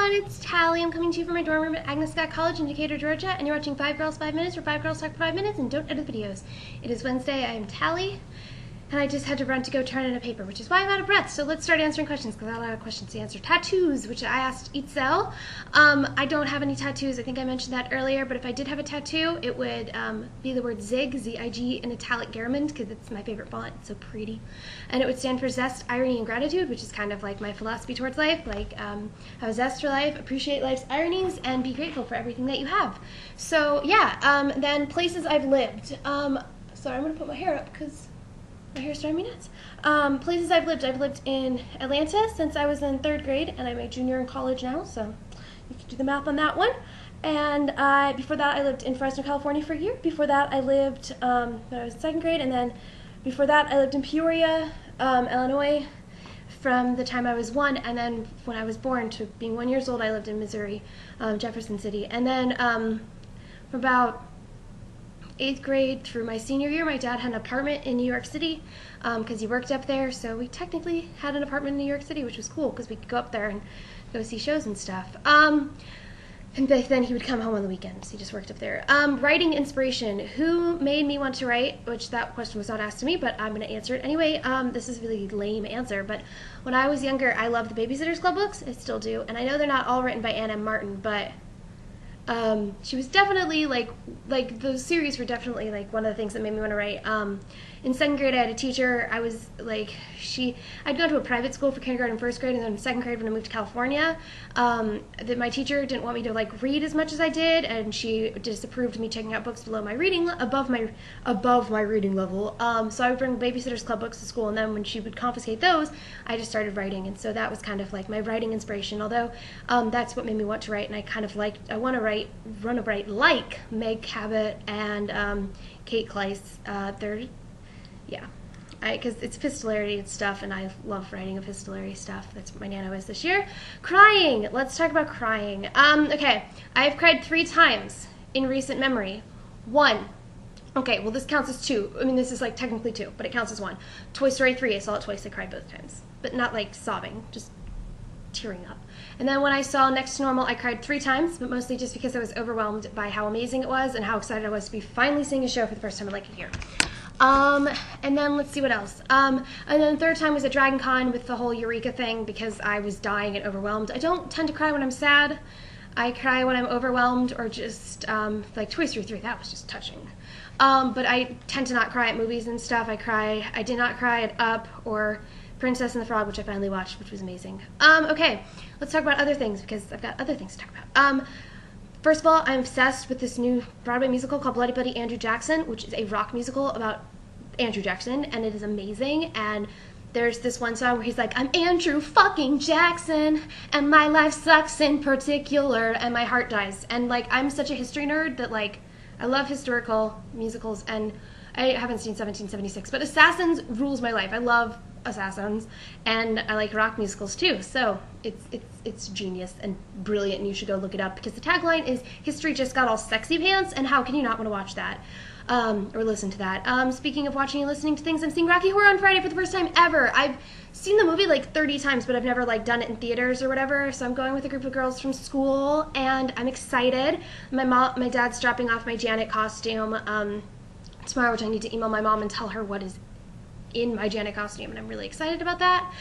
everyone, it's Tally. I'm coming to you from my dorm room at Agnes Scott College in Decatur, Georgia, and you're watching 5 Girls 5 Minutes, where 5 girls talk for 5 minutes and don't edit videos. It is Wednesday. I am Tally, and I just had to run to go turn in a paper, which is why I'm out of breath. So let's start answering questions, because I have a lot of questions to answer. Tattoos, which I asked Itzel. I don't have any tattoos. I think I mentioned that earlier, but if I did have a tattoo, it would be the word ZIG, Z-I-G, in italic Garamond, because it's my favorite font. It's so pretty. And it would stand for zest, irony, and gratitude, which is kind of like my philosophy towards life. Like, have a zest for life, appreciate life's ironies, and be grateful for everything that you have. So, yeah, then places I've lived. Sorry, I'm going to put my hair up, because my hair's driving me nuts. Places I've lived in Atlanta since I was in 3rd grade, and I'm a junior in college now, so you can do the math on that one. And before that, I lived in Fresno, California for a year. Before that, I lived when I was in 2nd grade, and then before that, I lived in Peoria, Illinois, from the time I was 1, and then when I was born to being 1 year old, I lived in Missouri, Jefferson City. And then from about 8th grade through my senior year, my dad had an apartment in New York City because he worked up there, so we technically had an apartment in New York City, which was cool because we could go up there and go see shows and stuff. And then he would come home on the weekends. He just worked up there. Writing inspiration. Who made me want to write? Which that question was not asked to me, but I'm going to answer it anyway. This is a really lame answer, but when I was younger, I loved the Babysitters Club books. I still do. And I know they're not all written by Ann M. Martin, but she was definitely like those series were definitely like one of the things that made me want to write. In 2nd grade, I had a teacher. I was like, I'd gone to a private school for kindergarten and 1st grade, and then in 2nd grade when I moved to California, that my teacher didn't want me to like read as much as I did, and she disapproved me checking out books below my reading, above my reading level. So I would bring Babysitters Club books to school, and then when she would confiscate those, I just started writing, and so that was kind of like my writing inspiration. Although that's what made me want to write, and I want to write like Meg Cabot and Kate Kleiss. Because it's epistolary and stuff, and I love writing epistolary stuff. That's what my nano is this year. Crying. Let's talk about crying. Okay, I've cried 3 times in recent memory. 1. Okay, well, this counts as 2. I mean, this is like technically 2, but it counts as 1. Toy Story 3, I saw it twice. I cried both times, but not like sobbing, just tearing up. And then when I saw Next to Normal, I cried 3 times, but mostly just because I was overwhelmed by how amazing it was and how excited I was to be finally seeing a show for the first time in like a year. And then let's see what else. And then the 3rd time was at Dragon Con with the whole Eureka thing because I was dying and overwhelmed. I don't tend to cry when I'm sad. I cry when I'm overwhelmed or just, like Toy Story 3, that was just touching. But I tend to not cry at movies and stuff. I did not cry at Up or Princess and the Frog, which I finally watched, which was amazing. Okay, let's talk about other things because I've got other things to talk about. First of all, I'm obsessed with this new Broadway musical called Bloody Bloody Andrew Jackson, which is a rock musical about Andrew Jackson, and it is amazing. And there's this one song where he's like, I'm Andrew fucking Jackson, and my life sucks in particular, and my heart dies. And like, I'm such a history nerd that like, I love historical musicals, and I haven't seen 1776, but Assassins rules my life. I love Assassins, and I like rock musicals too, so it's genius and brilliant, and you should go look it up because the tagline is history just got all sexy pants, and how can you not want to watch that or listen to that. Speaking of watching and listening to things, I'm seeing Rocky Horror on Friday for the first time ever. I've seen the movie like 30 times, but I've never like done it in theaters or whatever, so I'm going with a group of girls from school, and I'm excited. My dad's dropping off my Janet costume tomorrow, which I need to email my mom and tell her what is in my Janet costume, and I'm really excited about that.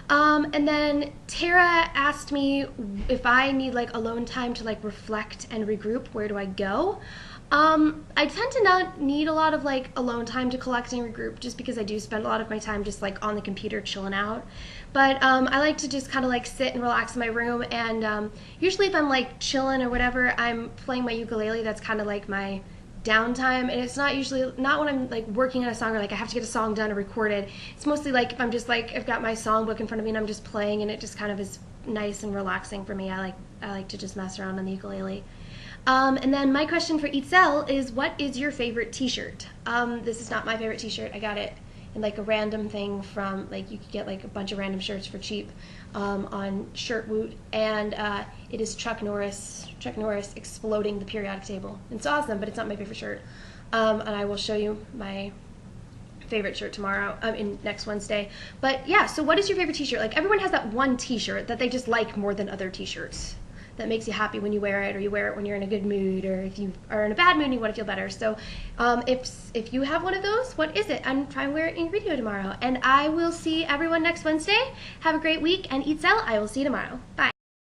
And then Tara asked me if I need like alone time to like reflect and regroup, where do I go? I tend to not need a lot of like alone time to collect and regroup just because I do spend a lot of my time just like on the computer chilling out. But I like to just kind of like sit and relax in my room, and usually if I'm like chilling or whatever, I'm playing my ukulele. That's kind of like my downtime, and it's not when I'm like working on a song or like I have to get a song done or recorded. It's mostly like if I'm just like I've got my songbook in front of me and I'm just playing, and it just kind of is nice and relaxing for me. I like to just mess around on the ukulele. And then my question for Itzel is, what is your favorite t-shirt? This is not my favorite t-shirt. I got it in like a random thing from like, you could get like a bunch of random shirts for cheap on Shirtwoot, and it is Chuck Norris exploding the periodic table. It's awesome, but it's not my favorite shirt. And I will show you my favorite shirt tomorrow, next Wednesday. But yeah, so what is your favorite t-shirt? Like, everyone has that one t-shirt that they just like more than other t-shirts. that makes you happy when you wear it, or you wear it when you're in a good mood, or if you are in a bad mood and you want to feel better. So if you have one of those, what is it? I'm trying to wear it in video tomorrow. And I will see everyone next Wednesday. Have a great week, and eat well. I will see you tomorrow. Bye.